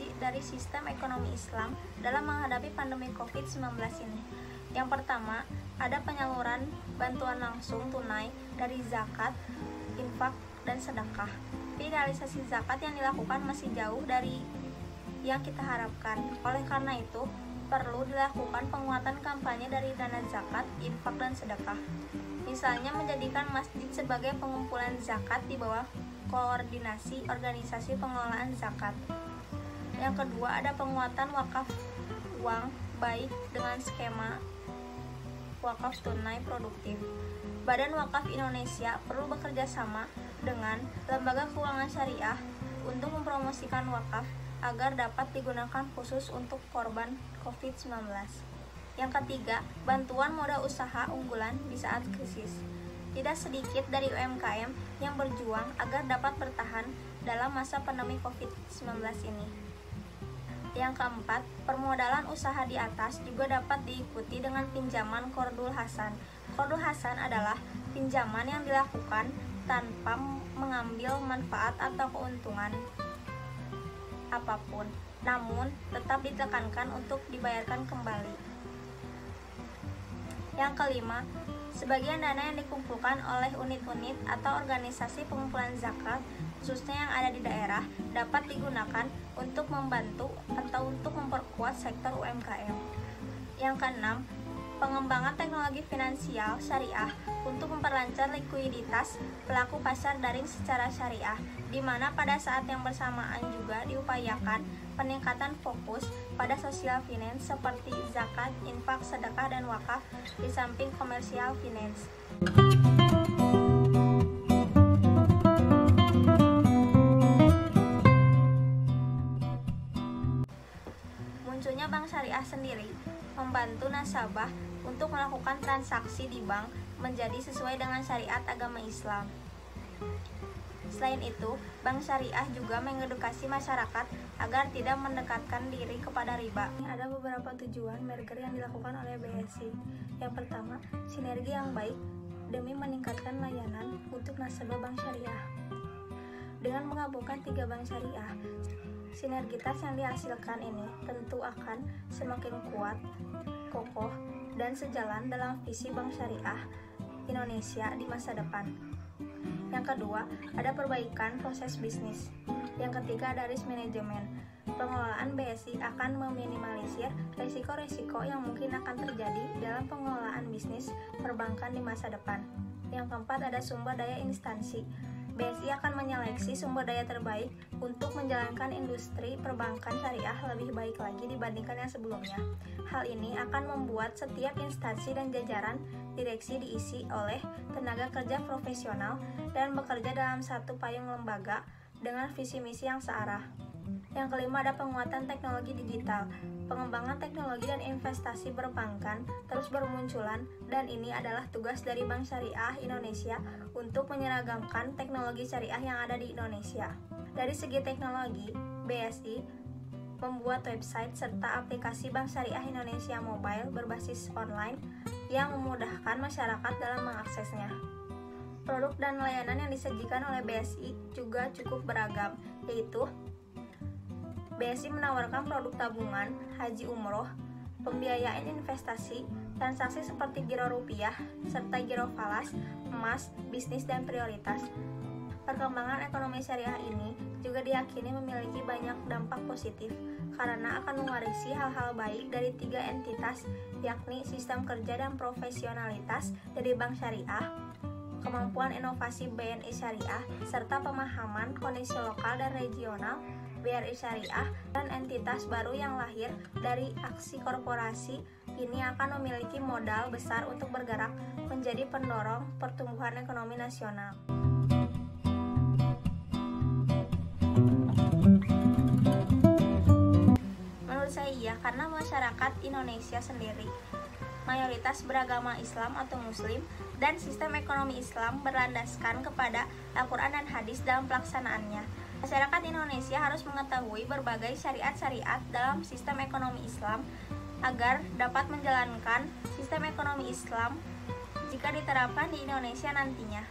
rekomendasi dari sistem ekonomi Islam dalam menghadapi pandemi COVID-19 ini. Yang pertama, ada penyaluran bantuan langsung tunai dari zakat, infak, dan sedekah. Tapi realisasi zakat yang dilakukan masih jauh dari yang kita harapkan. Oleh karena itu, perlu dilakukan penguatan kampanye dari dana zakat, infak, dan sedekah. Misalnya menjadikan masjid sebagai pengumpulan zakat di bawah koordinasi organisasi pengelolaan zakat. Yang kedua, ada penguatan wakaf uang baik dengan skema wakaf tunai produktif. Badan Wakaf Indonesia perlu bekerja sama dengan lembaga keuangan syariah untuk mempromosikan wakaf agar dapat digunakan khusus untuk korban COVID-19. Yang ketiga, bantuan modal usaha unggulan di saat krisis. Tidak sedikit dari UMKM yang berjuang agar dapat bertahan dalam masa pandemi COVID-19 ini. Yang keempat, permodalan usaha di atas juga dapat diikuti dengan pinjaman Qardul Hasan. Qardul Hasan adalah pinjaman yang dilakukan tanpa mengambil manfaat atau keuntungan apapun, namun tetap ditekankan untuk dibayarkan kembali. Yang kelima, sebagian dana yang dikumpulkan oleh unit-unit atau organisasi pengumpulan zakat, khususnya yang ada di daerah, dapat digunakan untuk membantu atau untuk memperkuat sektor UMKM. Yang keenam, pengembangan teknologi finansial syariah untuk memperlancar likuiditas pelaku pasar daring secara syariah, di mana pada saat yang bersamaan juga diupayakan peningkatan fokus pada social finance seperti zakat, infak, sedekah, dan wakaf di samping komersial finance. Munculnya bank syariah sendiri membantu nasabah untuk melakukan transaksi di bank menjadi sesuai dengan syariat agama Islam. Selain itu, bank syariah juga mengedukasi masyarakat agar tidak mendekatkan diri kepada riba. Ada beberapa tujuan merger yang dilakukan oleh BSI. Yang pertama, sinergi yang baik demi meningkatkan layanan untuk nasabah bank syariah. Dengan menggabungkan 3 bank syariah, sinergitas yang dihasilkan ini tentu akan semakin kuat, kokoh, dan sejalan dalam visi bank syariah Indonesia di masa depan. Yang kedua, ada perbaikan proses bisnis. Yang ketiga, ada risk management. Pengelolaan BSI akan meminimalisir risiko-risiko yang mungkin akan terjadi dalam pengelolaan bisnis perbankan di masa depan. Yang keempat, ada sumber daya instansi. BSI akan menyeleksi sumber daya terbaik untuk menjalankan industri perbankan syariah lebih baik lagi dibandingkan yang sebelumnya. Hal ini akan membuat setiap instansi dan jajaran direksi diisi oleh tenaga kerja profesional dan bekerja dalam satu payung lembaga dengan visi misi yang searah. Yang kelima, ada penguatan teknologi digital. Pengembangan teknologi dan investasi perbankan terus bermunculan, dan ini adalah tugas dari Bank Syariah Indonesia untuk menyeragamkan teknologi syariah yang ada di Indonesia. Dari segi teknologi, BSI membuat website serta aplikasi Bank Syariah Indonesia Mobile berbasis online yang memudahkan masyarakat dalam mengaksesnya. Produk dan layanan yang disajikan oleh BSI juga cukup beragam, yaitu BSI menawarkan produk tabungan, haji umroh, pembiayaan investasi, transaksi seperti giro rupiah, serta giro falas, emas, bisnis, dan prioritas. Perkembangan ekonomi syariah ini juga diyakini memiliki banyak dampak positif karena akan mewarisi hal-hal baik dari 3 entitas, yakni sistem kerja dan profesionalitas dari bank syariah, kemampuan inovasi BNI Syariah, serta pemahaman kondisi lokal dan regional BRI Syariah, dan entitas baru yang lahir dari aksi korporasi ini akan memiliki modal besar untuk bergerak menjadi pendorong pertumbuhan ekonomi nasional. Menurut saya iya, karena masyarakat Indonesia sendiri mayoritas beragama Islam atau Muslim, dan sistem ekonomi Islam berlandaskan kepada Al-Quran dan hadis dalam pelaksanaannya. Masyarakat Indonesia harus mengetahui berbagai syariat-syariat dalam sistem ekonomi Islam agar dapat menjalankan sistem ekonomi Islam jika diterapkan di Indonesia nantinya.